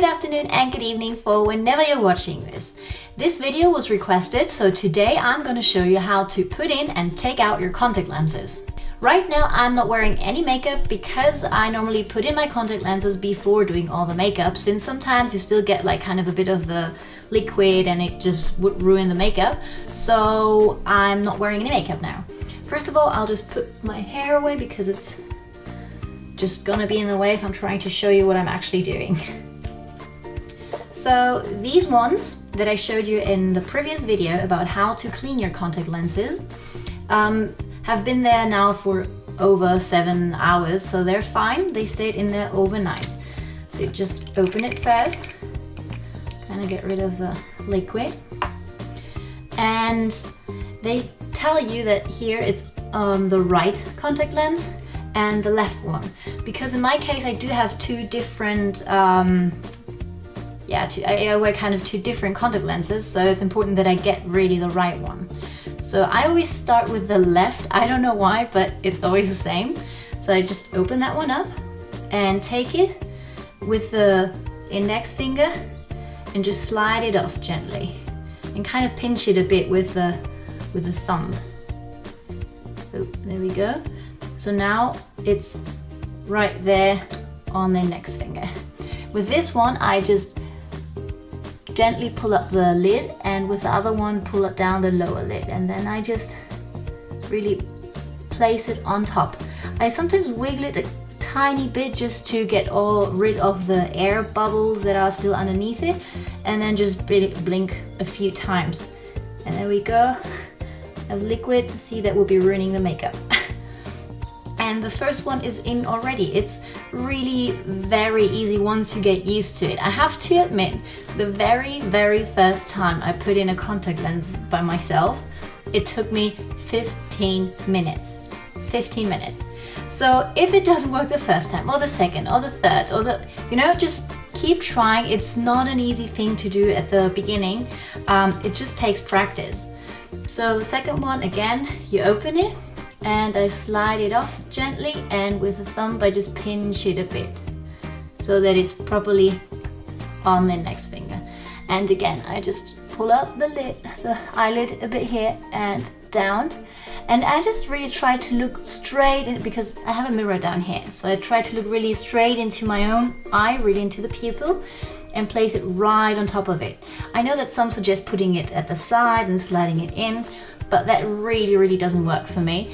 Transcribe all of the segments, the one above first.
good afternoon and good evening for whenever you're watching this. This video was requested, so today I'm going to show you how to put in and take out your contact lenses. Right now I'm not wearing any makeup because I normally put in my contact lenses before doing all the makeup, since sometimes you still get like kind of a bit of the liquid and it just would ruin the makeup. So I'm not wearing any makeup now. First of all, I'll just put my hair away because it's just gonna be in the way if I'm trying to show you what I'm actually doing. So these ones that I showed you in the previous video about how to clean your contact lenses have been there now for over 7 hours, so they're fine. They stayed in there overnight. So you just open it first, kind of get rid of the liquid, and they tell you that here it's the right contact lens and the left one, because in my case I do have two different I wear kind of two different contact lenses, so it's important that I get really the right one. So I always start with the left. I don't know why, but it's always the same. So I just open that one up and take it with the index finger and just slide it off gently and kind of pinch it a bit with the thumb. Oh, there we go. So now it's right there on the index finger. With this one, I just gently pull up the lid, and with the other one, pull it down the lower lid, and then I just really place it on top. I sometimes wiggle it a tiny bit just to get rid of the air bubbles that are still underneath it, and then just blink a few times. And there we go. Have liquid. See, that will be ruining the makeup. And the first one is in already. It's really very easy once you get used to it. I have to admit, the very first time I put in a contact lens by myself, it took me 15 minutes. 15 minutes. So if it doesn't work the first time, or the second, or the third, or just keep trying. It's not an easy thing to do at the beginning. It just takes practice. So the second one, again, you open it, and I slide it off gently, and with the thumb I just pinch it a bit so that it's properly on the index finger. And again, I just pull up the eyelid a bit here and down, and I just really try to look straight in, because I have a mirror down here, so I try to look really straight into my own eye, really into the pupil, and place it right on top of it. I know that some suggest putting it at the side and sliding it in, but that really doesn't work for me.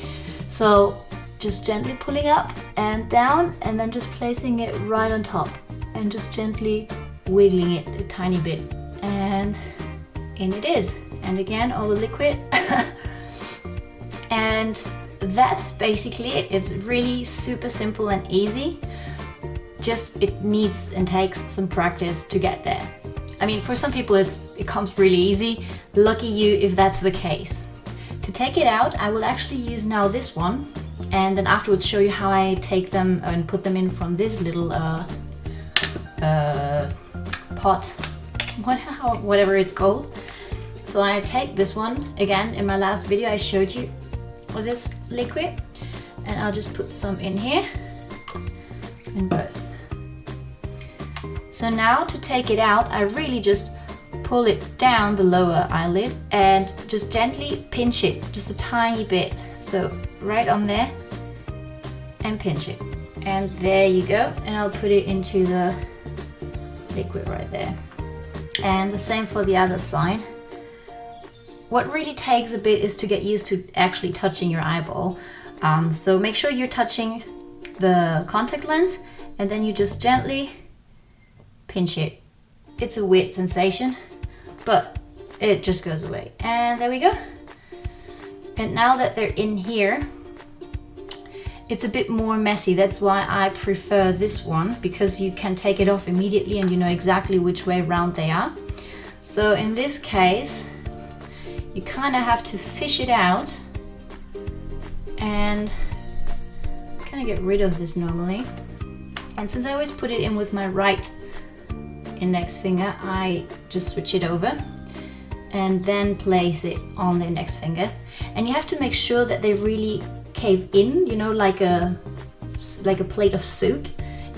So just gently pulling up and down, and then just placing it right on top and just gently wiggling it a tiny bit, and in it is. And again, all the liquid. And that's basically it. It's really super simple and easy. Just it needs and takes some practice to get there. I mean, for some people it comes really easy. Lucky you if that's the case. To take it out, I will actually use now this one, and then afterwards show you how I take them and put them in from this little pot, whatever it's called. So I take this one, again, in my last video I showed you with this liquid, and I'll just put some in here, in both. So now to take it out, I really just pull it down the lower eyelid and just gently pinch it just a tiny bit. So right on there, and pinch it. And there you go. And I'll put it into the liquid right there. And the same for the other side. What really takes a bit is to get used to actually touching your eyeball. So make sure you're touching the contact lens, and then you just gently pinch it. It's a weird sensation, but it just goes away. And there we go. And now that they're in here, it's a bit more messy. That's why I prefer this one, because you can take it off immediately and you know exactly which way around they are. So in this case, you kind of have to fish it out and kind of get rid of this normally. And since I always put it in with my right index finger, I just switch it over and then place it on the index finger. And you have to make sure that they really cave in, like a plate of soup.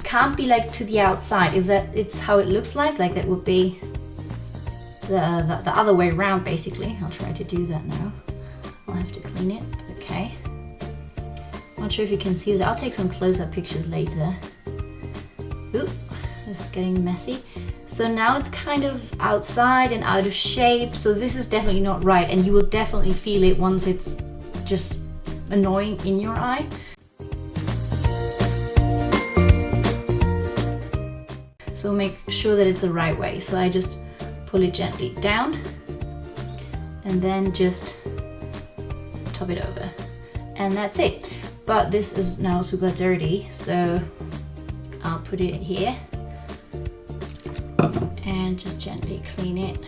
can't be like to the outside. If that it's how it looks like that would be the other way around basically. I'll try to do that now. I'll have to clean it, but okay. Not sure if you can see that. I'll take some close-up pictures later. Ooh, this is getting messy. So now it's kind of outside and out of shape, so this is definitely not right, and you will definitely feel it once it's just annoying in your eye. So make sure that it's the right way. So I just pull it gently down and then just top it over. And that's it. But this is now super dirty, so I'll put it here and just gently clean it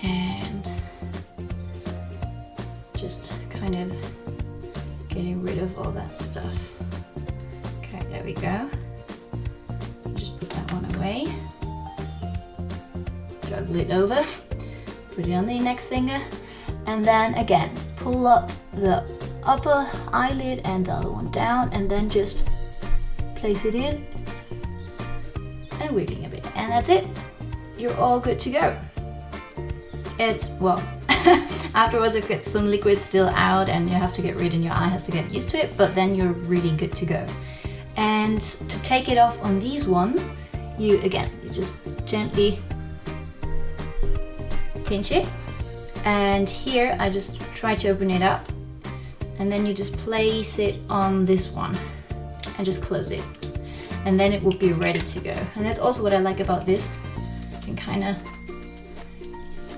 and just kind of getting rid of all that stuff. Okay, there we go. Just put that one away. Juggle it over, put it on the index finger, and then again pull up the upper eyelid and the other one down, and then just place it in and wiggling a bit, and that's it. You're all good to go. It's, well, afterwards it gets some liquid still out and you have to get rid, and your eye has to get used to it, but then you're really good to go. And to take it off on these ones, you just gently pinch it, and here I just try to open it up, and then you just place it on this one and just close it, and then it will be ready to go. And that's also what I like about this. You can kind of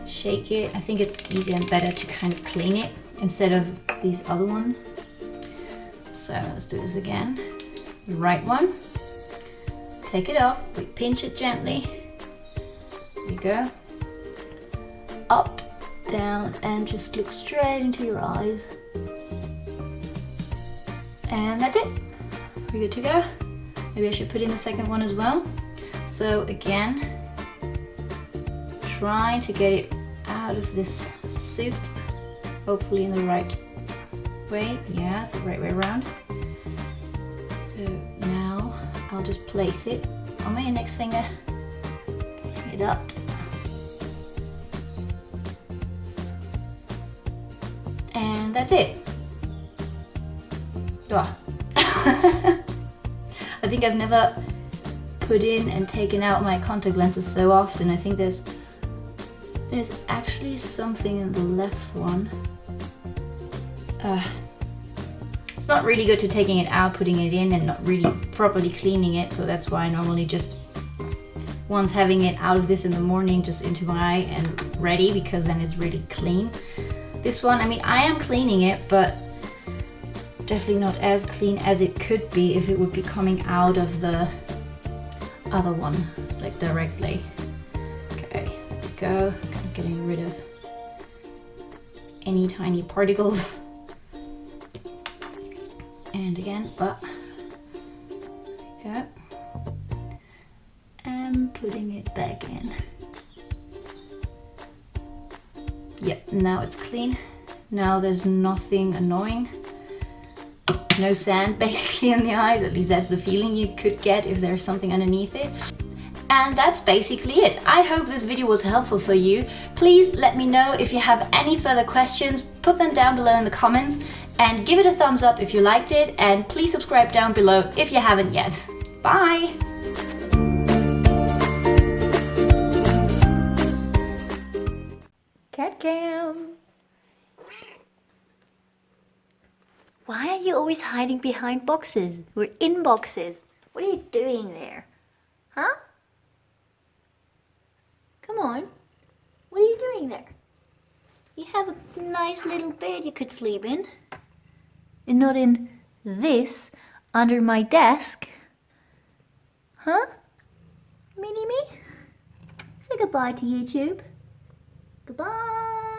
shake it. I think it's easier and better to kind of clean it instead of these other ones. So let's do this again. The right one. Take it off. We pinch it gently. There you go. Up, down, and just look straight into your eyes. And that's it. We're good to go. Maybe I should put in the second one as well. So again, trying to get it out of this soup, hopefully in the right way. Yeah, it's the right way around. So now I'll just place it on my index finger, pick it up, and that's it. Oh. I think I've never put in and taken out my contact lenses so often. I think there's actually something in the left one. It's not really good to taking it out, putting it in, and not really properly cleaning it, so that's why I normally just, once having it out of this in the morning, just into my eye and ready, because then it's really clean. This one, I mean, I am cleaning it, but definitely not as clean as it could be if it would be coming out of the other one, like directly. Okay, there we go. Kind of getting rid of any tiny particles. And again, but there we go. And putting it back in. Yep, now it's clean. Now there's nothing annoying. No sand basically in the eyes, at least that's the feeling you could get if there's something underneath it. And that's basically it. I hope this video was helpful for you. Please let me know if you have any further questions, put them down below in the comments, and give it a thumbs up if you liked it, and please subscribe down below if you haven't yet. Bye! Cat cam! Why are you always hiding behind boxes? We're in boxes. What are you doing there? Huh? Come on. What are you doing there? You have a nice little bed you could sleep in. And not in this, under my desk. Huh? Mini me? Say goodbye to YouTube. Goodbye.